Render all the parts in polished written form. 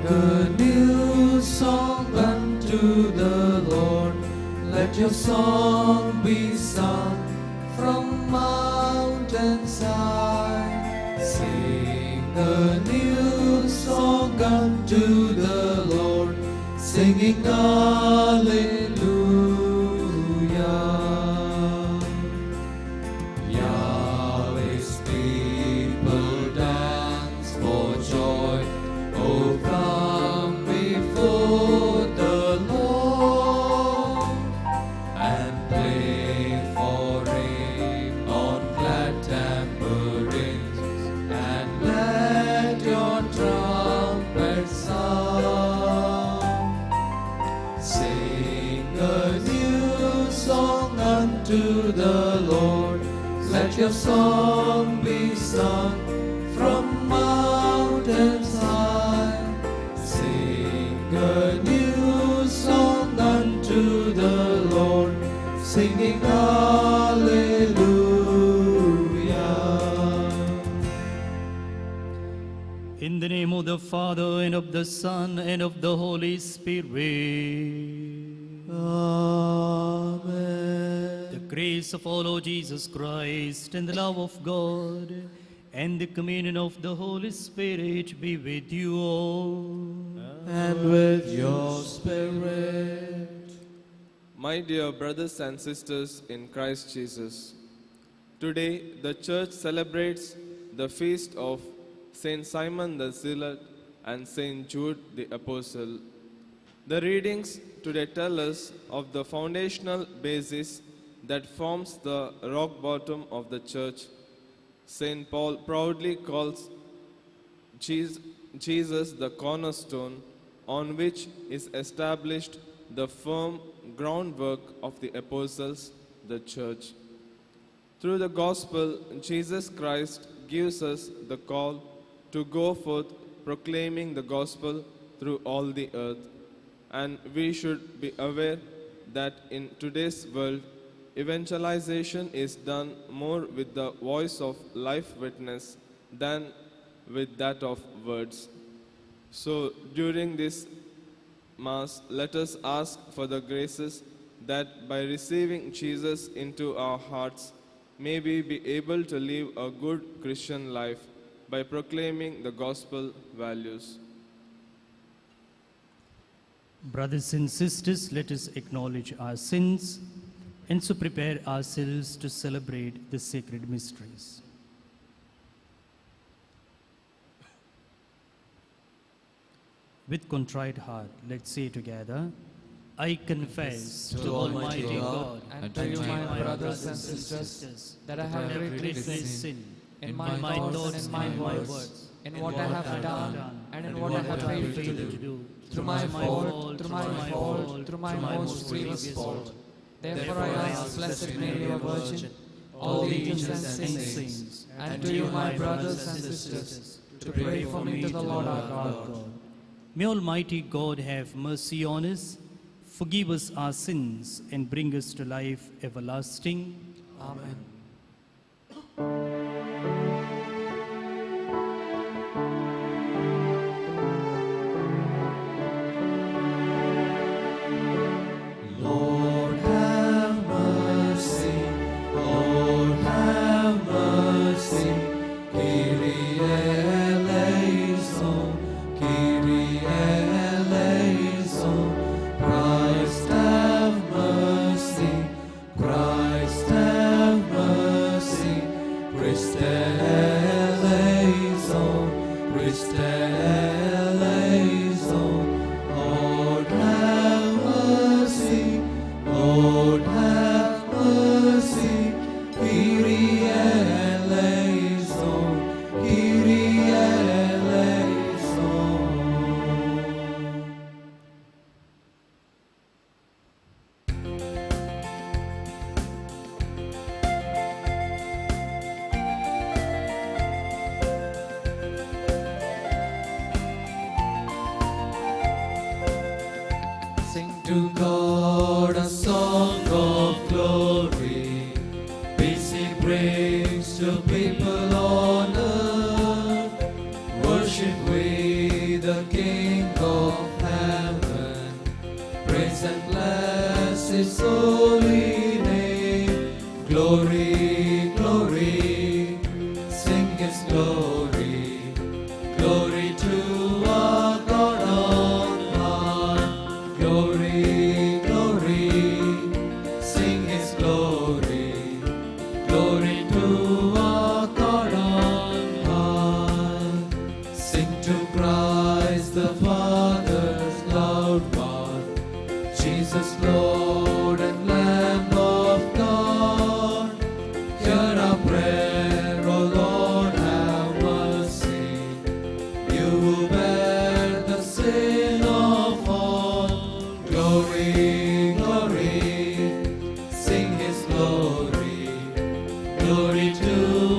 a new song unto the Lord. Let your song be sung from mountains high. Sing a new song unto the Lord, singing Hallelujah. Yahweh's people dance for joy. Oh, come before the Lord and play for him on glad tambourines, and let your trumpets sound. Sing a new song unto the Lord. Let your song be sung from mountains high. Sing a new song unto the Lord, singing Hallelujah. In the name of the Father, and of the Son, and of the Holy Spirit. Amen. The grace of our Lord Jesus Christ, and the love of God, and the communion of the Holy Spirit be with you all. And with your spirit. My dear brothers and sisters in Christ Jesus, today the Church celebrates the feast of Saint Simon the Zealot and Saint Jude the Apostle. The readings today tell us of the foundational basis that forms the rock bottom of the Church. Saint Paul proudly calls Jesus the cornerstone, on which is established the firm groundwork of the apostles, the Church. Through the gospel, Jesus Christ gives us the call to go forth proclaiming the gospel through all the earth. And we should be aware that in today's world, evangelization is done more with the voice of life witness than with that of words. So during this Mass, let us ask for the graces that by receiving Jesus into our hearts, may we be able to live a good Christian life by proclaiming the gospel values. Brothers and sisters, let us acknowledge our sins and so prepare ourselves to celebrate the sacred mysteries. With contrite heart, let's say together, I confess to Almighty God and to you, my brothers and sisters, that I have greatly sinned in my thoughts and my words, in what I have done and in what I have failed to do, through my fault, through my most grievous fault. Therefore I ask Blessed Mary, our Virgin, all the angels and saints, and to you, my brothers and sisters, to pray for me to the Lord our God. May Almighty God have mercy on us, forgive us our sins, and bring us to life everlasting. Amen. Lord have mercy, Lord have mercy, Kyrie eleison, Kyrie eleison. Christ have mercy, Christ have mercy, Christ eleison, Christ eleison. Lord have mercy, Lord have mercy, Kyrie eleison, Kyrie eleison. Sing to God a song of glory, peace he brings to people on earth. Worship we the King holy name. Glory, glory, sing His glory. Glory to our God on high. Glory, glory, sing His glory. Glory to our God on high. Sing to Christ the Father's loud one. Jesus, Lord and Lamb of God. Hear our prayer, O Lord, have mercy. You who bear the sin of all. Glory, glory, sing His glory. Glory to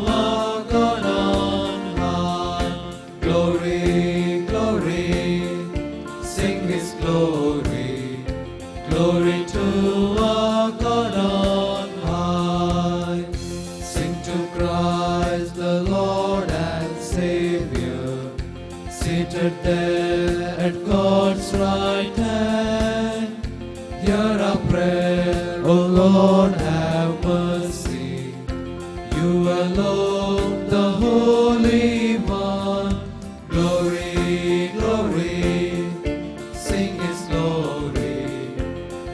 our God on high. Glory, glory, sing His glory. Glory to our God on high. Sing to Christ the Lord and Savior, seated there at God's right hand. Hear our prayer, O Lord, have mercy. You alone, the Holy One. Glory, glory, sing His glory.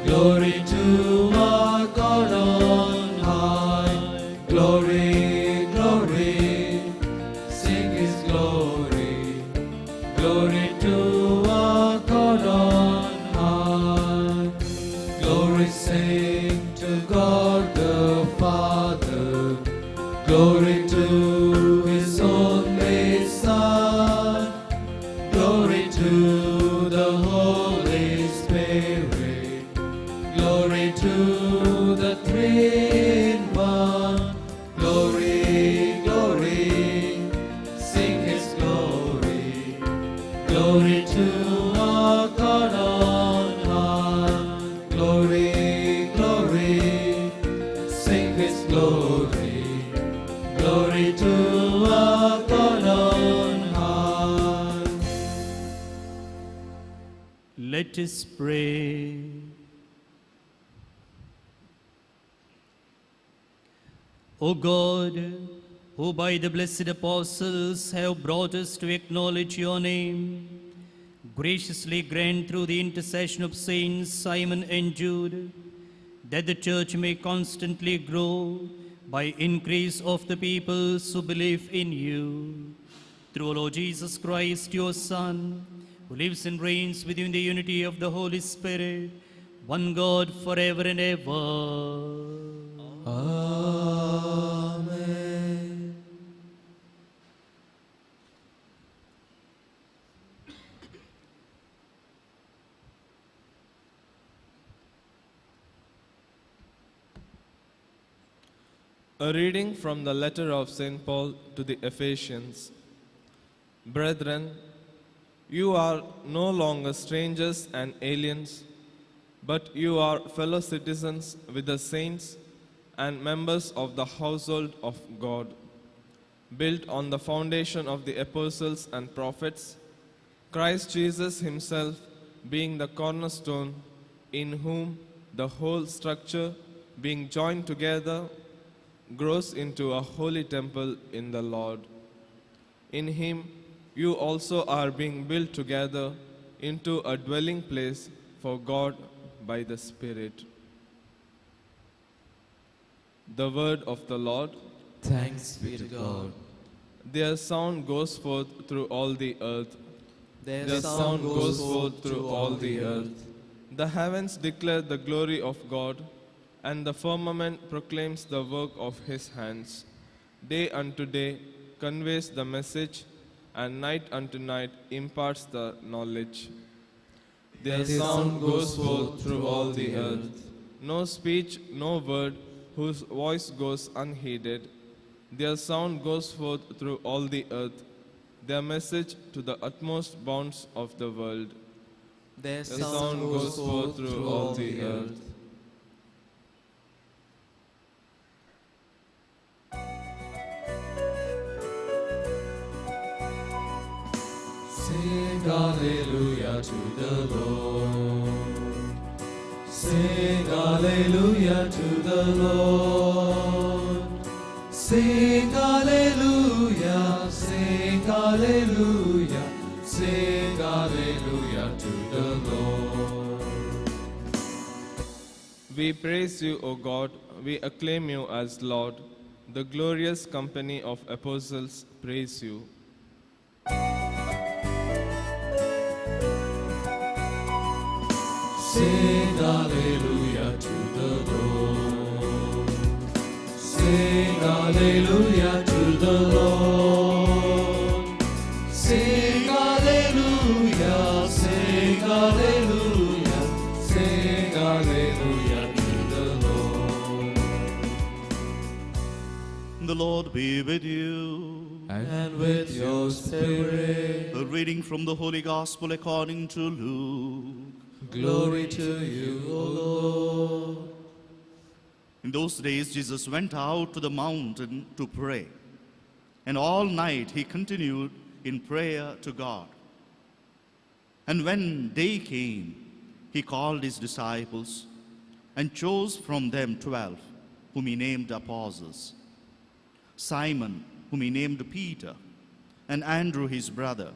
Glory to our God on high. Glory, glory, sing His glory. Glory to our God on high. Glory sing to God the Father. Glory to His only Son. Glory to the Holy Spirit. Glory to the Three in One. Glory, glory, sing His glory. Glory to our God on high. Glory, glory, sing His glory. Glory to our God on high. Let us pray. O God, who by the blessed apostles have brought us to acknowledge your name, graciously grant through the intercession of Saints Simon and Jude that the Church may constantly grow by increase of the peoples who believe in you. Through our Lord Jesus Christ, your Son, who lives and reigns with you in the unity of the Holy Spirit, one God forever and ever. Amen. A reading from the letter of St. Paul to the Ephesians. Brethren, you are no longer strangers and aliens, but you are fellow citizens with the saints and members of the household of God, built on the foundation of the apostles and prophets, Christ Jesus himself being the cornerstone, in whom the whole structure, being joined together, grows into a holy temple in the Lord. In him you also are being built together into a dwelling place for God by the Spirit. The word of the Lord. Thanks be to God. Their sound goes forth through all the earth. Their sound goes forth through all the earth. The heavens declare the glory of God, and the firmament proclaims the work of his hands. Day unto day conveys the message, and night unto night imparts the knowledge. Their sound goes forth through all the earth. No speech, no word, whose voice goes unheeded. Their sound goes forth through all the earth, their message to the utmost bounds of the world. Their sound goes forth through all the earth. Sing hallelujah to the Lord. Sing hallelujah to the Lord. Sing hallelujah, sing hallelujah, sing hallelujah to the Lord. We praise you, O God, we acclaim you as Lord. The glorious company of apostles praise you. Sing hallelujah to the Lord. Sing hallelujah to the Lord. Sing hallelujah, sing hallelujah, sing hallelujah to the Lord. The Lord be with you. And with your spirit, A reading from the Holy Gospel according to Luke. glory to you, O Lord. In those days, Jesus went out to the mountain to pray, and all night he continued in prayer to God. And when day came, he called his disciples and chose from them 12, whom he named apostles: Simon, whom he named Peter, and Andrew his brother,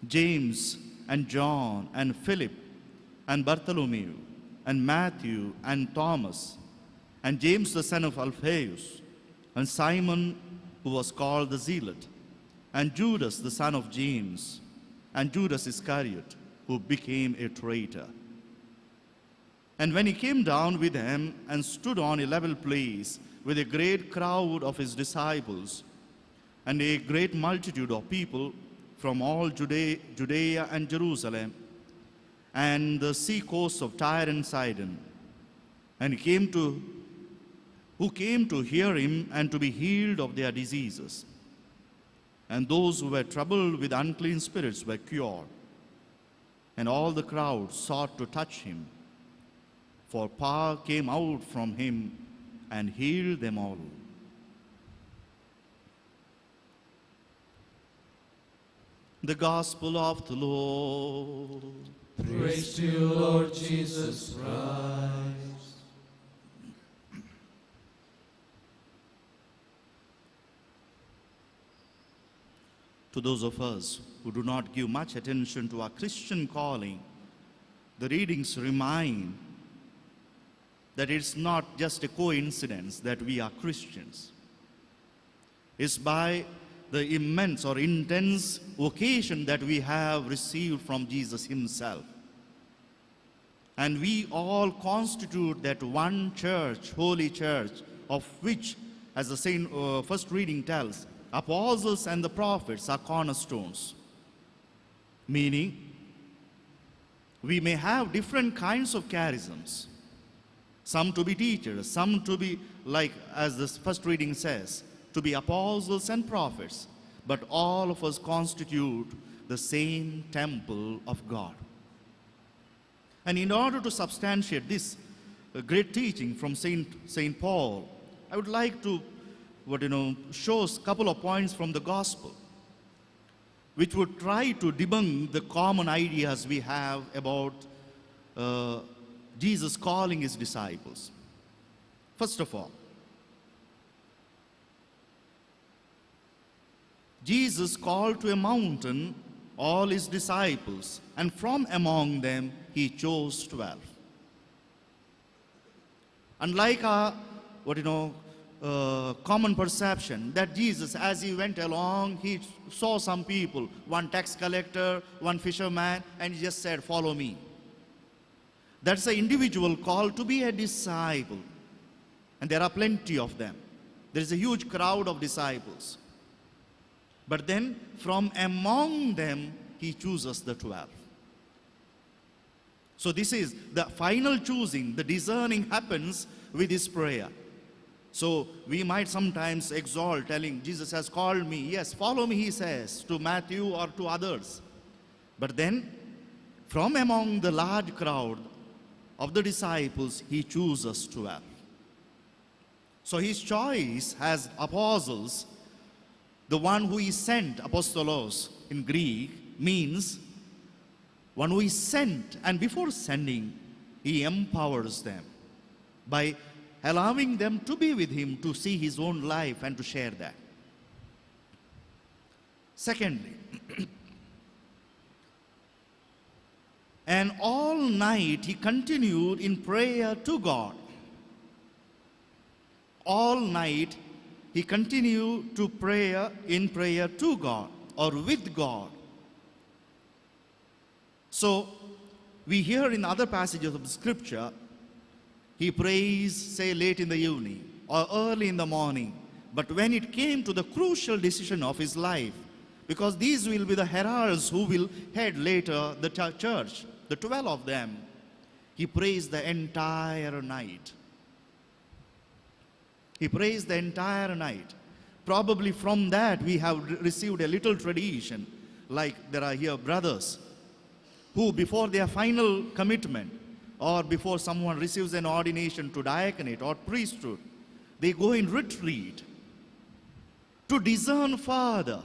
James and John and Philip, and Bartholomew, and Matthew, and Thomas, and James the son of Alphaeus, and Simon, who was called the Zealot, and Judas the son of James, and Judas Iscariot, who became a traitor. And when he came down with them and stood on a level place with a great crowd of his disciples, and a great multitude of people from all Judea and Jerusalem, and the sea coast of Tyre and Sidon, and who came to hear him and to be healed of their diseases. And those who were troubled with unclean spirits were cured. And all the crowd sought to touch him, for power came out from him and healed them all. The Gospel of the Lord. Praise to you, Lord Jesus Christ. To those of us who do not give much attention to our Christian calling, the readings remind that it's not just a coincidence that we are Christians. It's by the immense or intense vocation that we have received from Jesus himself. And we all constitute that one church, holy church, of which, as the first reading tells, apostles and the prophets are cornerstones. Meaning, we may have different kinds of charisms. Some to be teachers, some to be, like as this first reading says, to be apostles and prophets, but all of us constitute the same temple of God. And in order to substantiate this great teaching from Saint Paul, I would like to show a couple of points from the gospel, which would try to debunk the common ideas we have about Jesus calling his disciples. First of all, Jesus called to a mountain all his disciples, and from among them he chose 12. Unlike our common perception that Jesus, as he went along, he saw some people, one tax collector, one fisherman, and he just said, "Follow me." That's an individual call to be a disciple. And there are plenty of them. There is a huge crowd of disciples. But then from among them, he chooses the 12. So this is the final choosing, the discerning happens with his prayer. So we might sometimes exalt, telling, Jesus has called me. Yes, follow me, he says, to Matthew or to others. But then from among the large crowd of the disciples, he chooses 12. So his choice as apostles, the one who is sent, apostolos in Greek, means one who is sent, and before sending, He empowers them by allowing them to be with him, to see his own life and to share that. Secondly, and all night he continued in prayer to God. All night he continued to in prayer to God or with God. So we hear in other passages of the scripture, he prays, say, late in the evening or early in the morning. But when it came to the crucial decision of his life, because these will be the heralds who will head later the church, the 12 of them, he prays the entire night. He prays the entire night. Probably from that we have received a little tradition, like there are here brothers who before their final commitment or before someone receives an ordination to diaconate or priesthood, they go in retreat to discern further,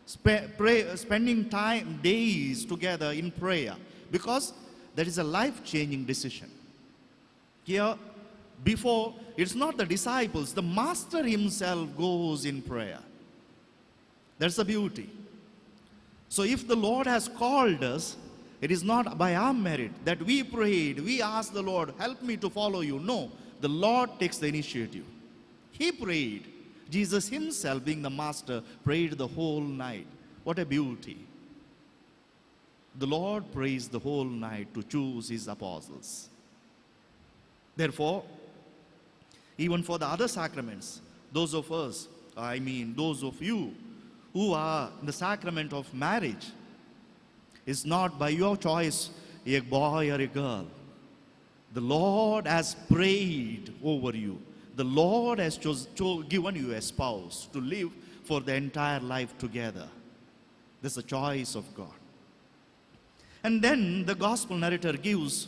spending time, days together in prayer, because that is a life-changing decision. Here, before, it's not the disciples, the Master himself goes in prayer. That's the beauty. So if the Lord has called us, it is not by our merit that we prayed, we asked the Lord, help me to follow you. No, the Lord takes the initiative. He prayed. Jesus himself, being the Master, prayed the whole night. What a beauty. The Lord prays the whole night to choose his apostles. Therefore, even for the other sacraments, those of us, those of you who are in the sacrament of marriage, it's not by your choice a boy or a girl. The Lord has prayed over you. The Lord has given you a spouse to live for the entire life together. This is a choice of God. And then the gospel narrator gives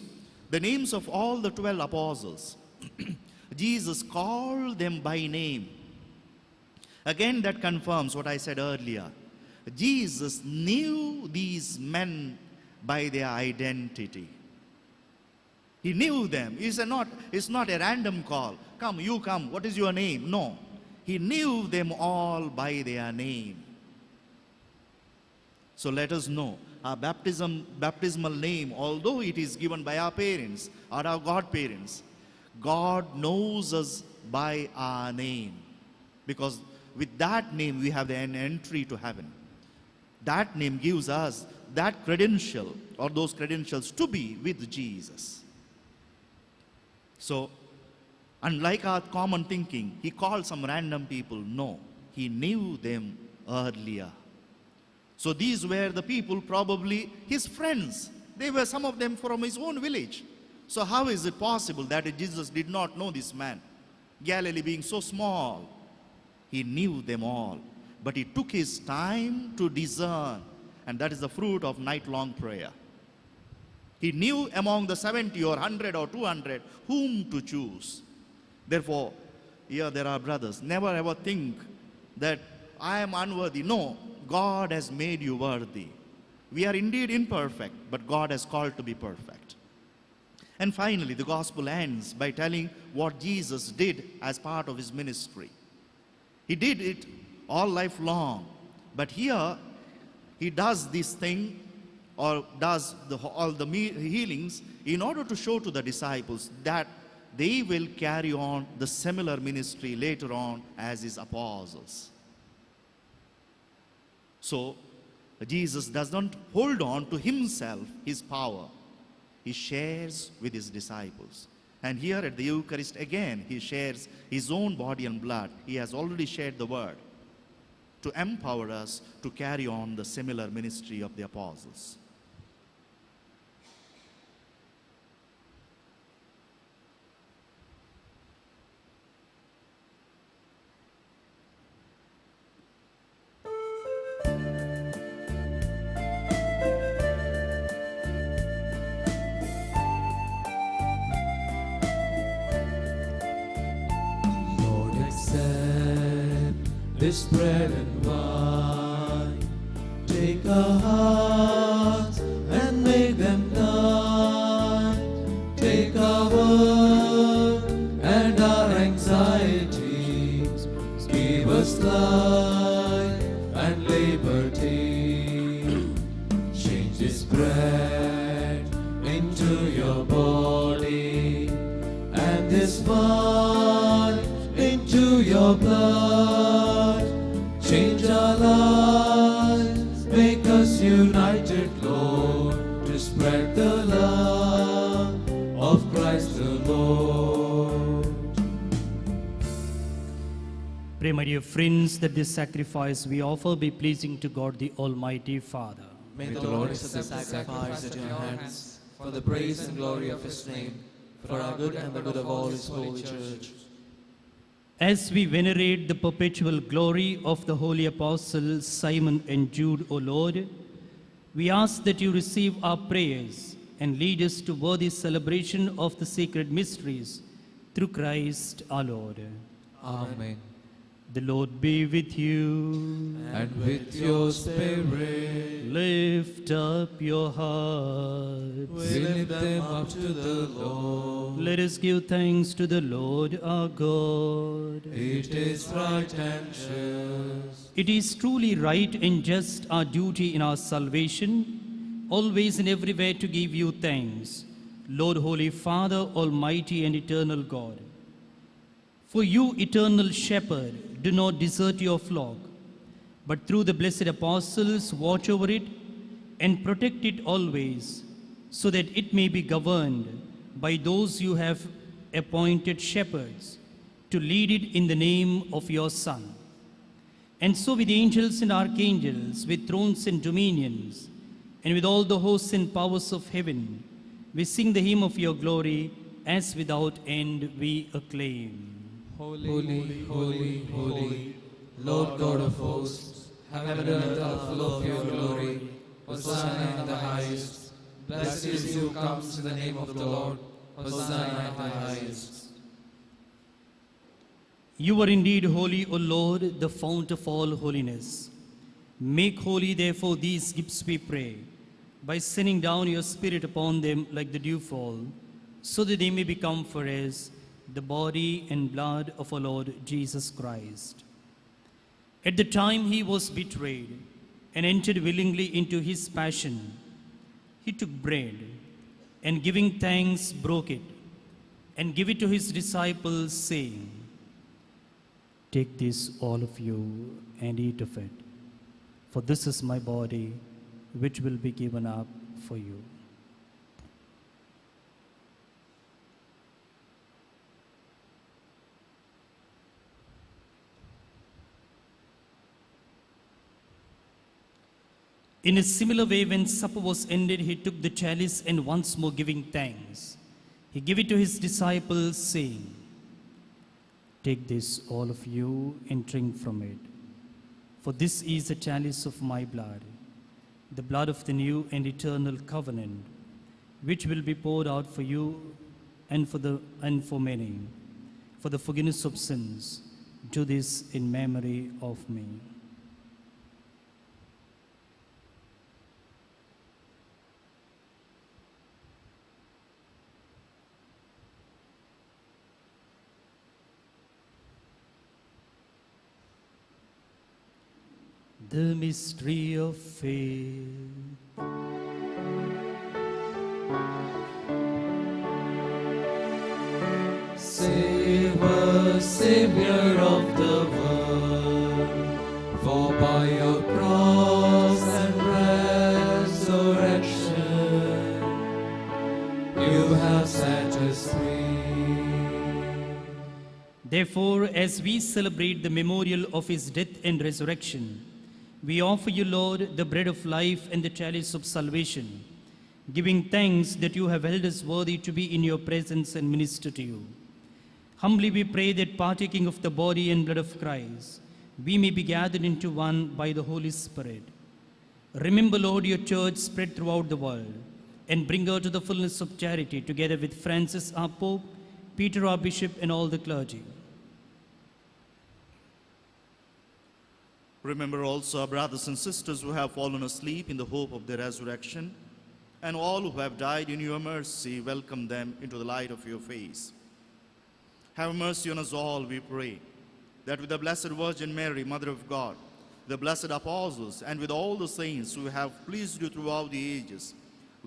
the names of all the 12 apostles. Jesus called them by name. Again, that confirms what I said earlier. Jesus knew these men by their identity. He knew them. It's not a random call. Come, you come. What is your name? No. He knew them all by their name. So let us know our baptismal name, although it is given by our parents or our godparents, God knows us by our name. Because with that name we have an entry to heaven. That name gives us that credential or those credentials to be with Jesus. So, unlike our common thinking, he called some random people. No, he knew them earlier. So these were the people, probably his friends. They were some of them from his own village. So how is it possible that Jesus did not know this man? Galilee being so small, he knew them all. But he took his time to discern, and that is the fruit of night-long prayer. He knew among the 70 or 100 or 200 whom to choose. Therefore, here there are brothers. Never ever think that I am unworthy. No, God has made you worthy. We are indeed imperfect, but God has called to be perfect. And finally, the gospel ends by telling what Jesus did as part of his ministry. He did it all life long, but here he does this thing or does all the healings in order to show to the disciples that they will carry on the similar ministry later on as his apostles. So Jesus does not hold on to himself, his power. He shares with his disciples. And here at the Eucharist again, he shares his own body and blood. He has already shared the word to empower us to carry on the similar ministry of the apostles. Lord, accept this bread and wine. Take our hearts and make them thine. Take bread into your body, and this wine into your blood. Change our lives, make us united, Lord, to spread the love of Christ the Lord. Pray, my dear friends, that this sacrifice we offer be pleasing to God the Almighty Father. May the Lord accept the sacrifice at your hands, for the praise and glory of His name, for our good and the good of all His holy church. As we venerate the perpetual glory of the holy apostles Simon and Jude, O Lord, we ask that you receive our prayers and lead us to worthy celebration of the sacred mysteries through Christ our Lord. Amen. The Lord be with you. And with your spirit, Lift up your hearts. we lift them up to the Lord. Let us give thanks to the Lord our God. It is right and just. It is truly right and just, our duty in our salvation, always and everywhere to give you thanks, Lord, Holy Father, Almighty and eternal God. For you, eternal Shepherd, do not desert your flock, but through the blessed apostles watch over it and protect it always, so that it may be governed by those you have appointed shepherds to lead it in the name of your Son. And so with angels and archangels, with thrones and dominions, and with all the hosts and powers of heaven, we sing the hymn of your glory, as without end we acclaim. Holy, holy, holy, holy, Lord God of hosts, heaven and earth are full of your glory. Hosanna in the highest. Blessed is he who comes in the name of the Lord. Hosanna in the highest. You are indeed holy, O Lord, the fount of all holiness. Make holy, therefore, these gifts, we pray, by sending down your Spirit upon them like the dewfall, so that they may become for us the body and blood of our Lord Jesus Christ. At the time he was betrayed and entered willingly into his passion, he took bread and, giving thanks, broke it and gave it to his disciples, saying, "Take this, all of you, and eat of it, for this is my body, which will be given up for you." In a similar way, when supper was ended, he took the chalice and, once more giving thanks, he gave it to his disciples, saying, "Take this, all of you, and drink from it. For this is the chalice of my blood, the blood of the new and eternal covenant, which will be poured out for you and for many, for the forgiveness of sins. Do this in memory of me." The mystery of faith. Save us, Savior of the world, for by your cross and resurrection you have set us free. Therefore, as we celebrate the memorial of his death and resurrection, we offer you, Lord, the bread of life and the chalice of salvation, giving thanks that you have held us worthy to be in your presence and minister to you. Humbly we pray that, partaking of the body and blood of Christ, we may be gathered into one by the Holy Spirit. Remember, Lord, your church spread throughout the world, and bring her to the fullness of charity, together with Francis our Pope, Peter our Bishop, and all the clergy. Remember also our brothers and sisters who have fallen asleep in the hope of the resurrection, and all who have died in your mercy, welcome them into the light of your face. Have mercy on us all, we pray, that with the Blessed Virgin Mary, Mother of God, the blessed apostles, and with all the saints who have pleased you throughout the ages,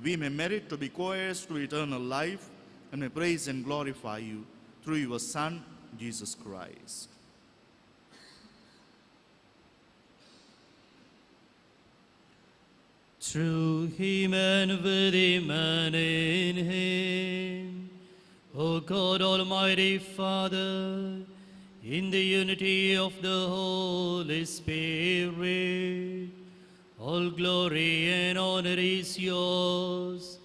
we may merit to be co-heirs to eternal life and may praise and glorify you through your Son, Jesus Christ. Through him and with him and in him, O God Almighty Father, in the unity of the Holy Spirit, all glory and honor is yours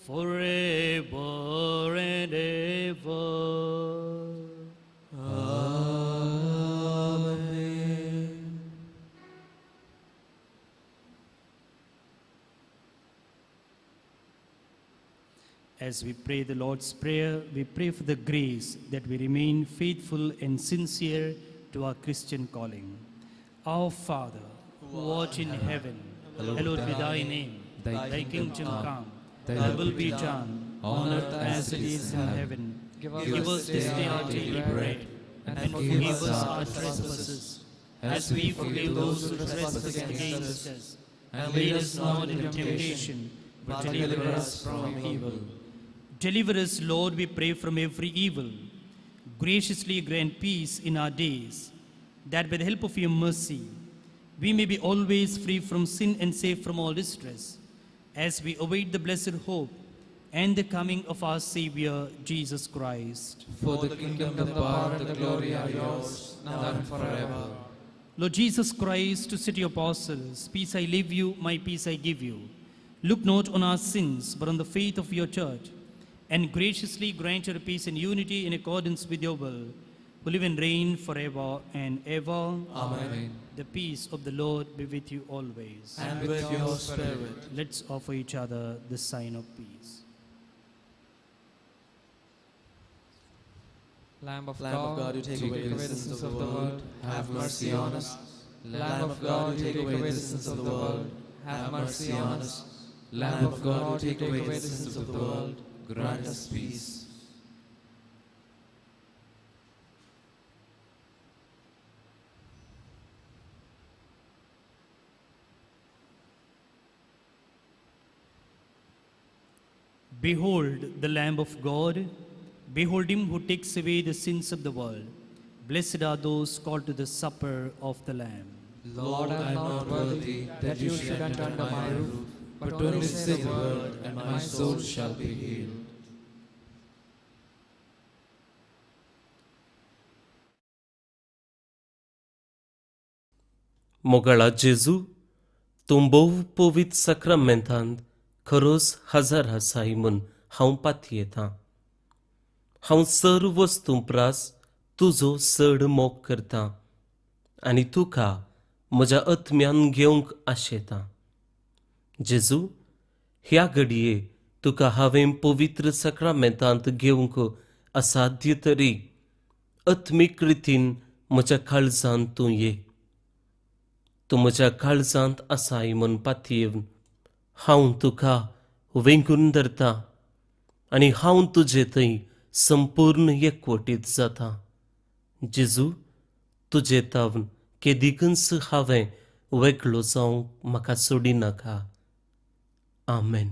forever and ever. Amen. As we pray the Lord's Prayer, we pray for the grace that we remain faithful and sincere to our Christian calling. Our Father, who art in heaven, hallowed be thy name. Thy kingdom come, thy will be done, on earth as it is in heaven. Give us this day our daily bread, and forgive us our trespasses, as we forgive those who trespass against us. And lead us not into temptation, but deliver us from evil. Deliver us, Lord, we pray, from every evil. Graciously grant peace in our days, that by the help of your mercy, we may be always free from sin and safe from all distress, as we await the blessed hope and the coming of our Savior, Jesus Christ. For the kingdom, the power, and the glory are yours, now and forever. Lord Jesus Christ, to say to your apostles, peace I leave you, my peace I give you. Look not on our sins, but on the faith of your church, and graciously grant your peace and unity in accordance with your will, who live and reign forever and ever. Amen. The peace of the Lord be with you always. And with your spirit. Let's offer each other the sign of peace. Lamb of Lamb of God, who take away the sins of the world, have mercy on us. Lamb of God, who take away the sins of the world, have mercy on us. Lamb of God, who take away the sins of the world, grant us peace. Behold the Lamb of God. Behold him who takes away the sins of the world. Blessed are those called to the supper of the Lamb. Lord, I am not worthy that you should enter under my roof, but only say the word, and my soul shall be healed. मोगळा जेजू तूं भोव पवित्र सक्रमेंतांत खरोच हजर आसाय म्हूण हांव पातयेतां. हांव सर्व वस्तू प्रास तुजो चड मोग करतां आनी तुका म्हज्या आत्म्यान घेवंक आशेतां. जेजू, ह्या घडये तुका हांवें पवित्र सक्रमेंतांत घेवंक असाध्य तरी आत्मीक रितीन म्हज्या काळजांत तूं ये. तूं म्हज्या काळजांत आसाय म्हूण पातयेवन हांव तुका वेंगून धरतां आनी हांव तुजे थंय संपूर्ण एकवटीत जातां. जेजू, तुजे तावन केदिकच हांवें वेगळो जावंक म्हाका सोडिनाका. आमेन.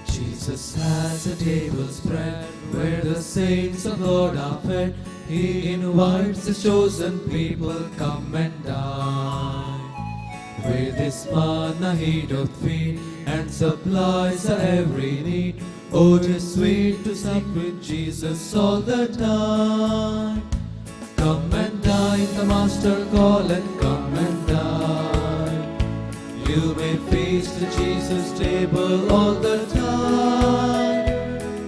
Jesus has a table spread where the saints of Lord are fed. He invites His chosen people, come and dine. With His manna He doth feed and supplies our every need. Oh, 'tis sweet to sup with Jesus all the time. Come and dine, the Master calleth, come and dine. You may feast at Jesus' table all the time.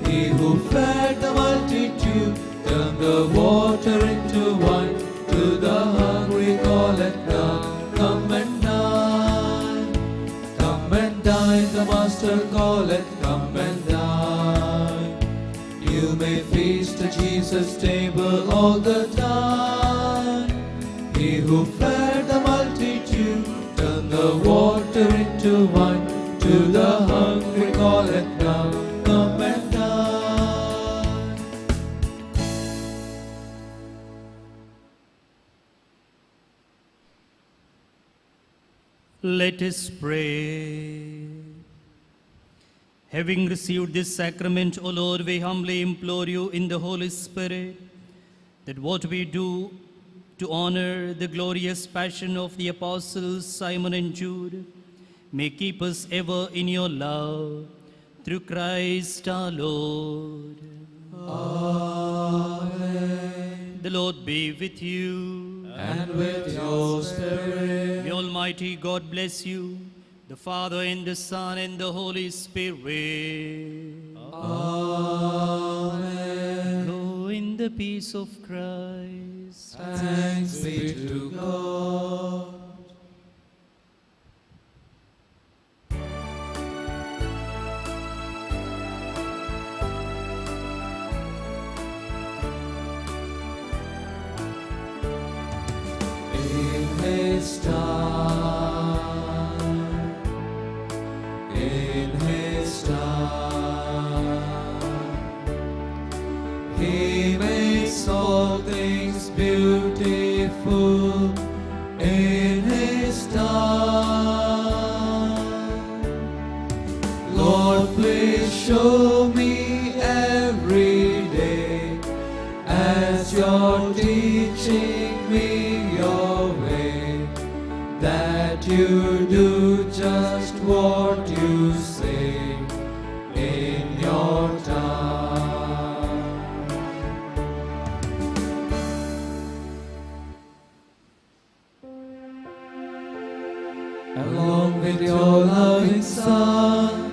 He who fed the multitude turned the water into wine. To the hungry calleth, come and dine. Come and dine, the Master calleth, come and dine. You may feast at Jesus' table all the time. He who fed the multitude Turn the water into wine, to the hungry call and come, come and dine. Let us pray. Having received this sacrament, O Lord, we humbly implore you in the Holy Spirit, that what we do to honor the glorious passion of the apostles Simon and Jude may keep us ever in your love, through Christ our Lord. Amen. The Lord be with you. And with your spirit. May Almighty God bless you, the Father and the Son and the Holy Spirit. Amen. Go in the peace of Christ. Thanks be to God. In His time, in His time, He makes all things beautiful. In His time, Lord, please show me every day as you're teaching me your way, that you do just what you say in your time. Along with your loving Son,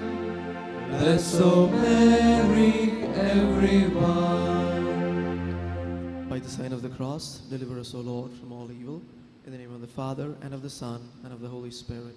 bless, O Mary, everyone. By the sign of the cross, deliver us, O Lord, from all evil. In the name of the Father, and of the Son, and of the Holy Spirit.